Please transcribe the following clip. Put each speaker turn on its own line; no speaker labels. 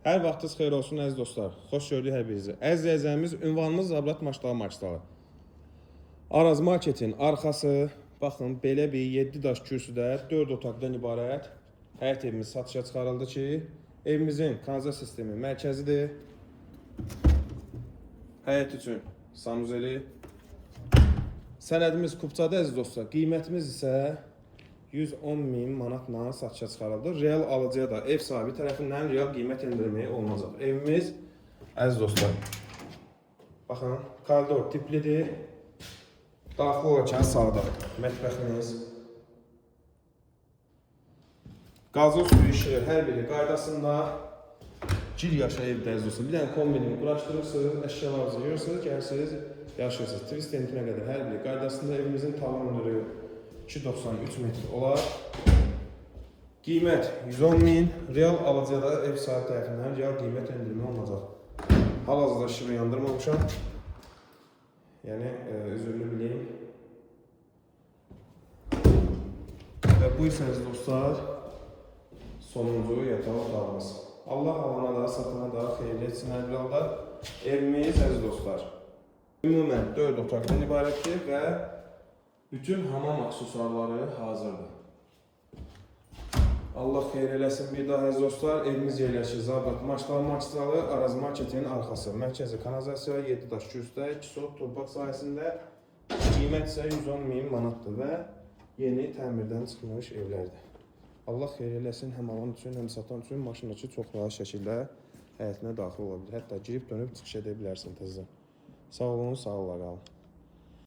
Hər vaxtınız xeyir olsun əziz dostlar. Xoş gördük hər birinizi. Əziz izləyicilərimiz, ünvanımız Zabrat Maçdağı Maçdağı. Araz Marketin arxası, baxın, belə bir 7 daş kürsüdə 4 otaqdan ibarət həyət evimiz satışa çıxarıldı ki, evimizin kanalizasiya sistemi mərkəzidir. Həyət üçün sanuzeli. Sənədimiz kupçadır əziz dostlar. Qiymətimiz isə 110.000 manatla satışa çıxarıldı. Real alıcıya da ev sahibi tərəfindən real qiymət endirimi olunacaq. Evimiz əziz dostlar, baxın, koridor tiplidir. Daxil olarkən sağda mətbəximiz, qazın suyu işığı hər biri qaydasında. Cil yaşa evdə əziz dostlar. Bir dənə kombinini quraşdırırsınız, əşyalarınızı yığırsınız, gəlirsiniz, yaşayırsınız. Twist entinə qədər hər biri qaydasında. Evimizin tavan ömrü 293 metr olar. Qiymət 110.000, real alıcıya da ev sahibi tərəfindən real qiymət endirimi olunacaq. Hal-hazırda işığı yandırmamışam. Yəni, üzürlü bileyim. Və bu isəniz dostlar, sonuncu yataq otağımız. Allah alana da, satana da xeyirli etsin hər bir halda. Evimiz əziz dostlar, ümumən 4 otaqdan ibarətdir və bütün hamam aksesuarları hazırdır. Allah xeyir eləsin bir daha əziz dostlar. Evimiz yerləşir Zabrat Maçdağı Maçdağı, Araz Marketin arxası. Mərkəzi kanalizasiya 7 daş kürsüdə, 2 sot torpaq sahəsində. Qiymət isə 110.000 manatdır və yeni təmirdən çıxmış evlərdir. Allah xeyir eləsin həm alan üçün, həm satan üçün maşındakı çox rahat şəkildə həyətinə daxil ola bilir. Hətta girib dönüb çıxış edə bilərsin tezdən. Sağ olun, sağ olun qalın.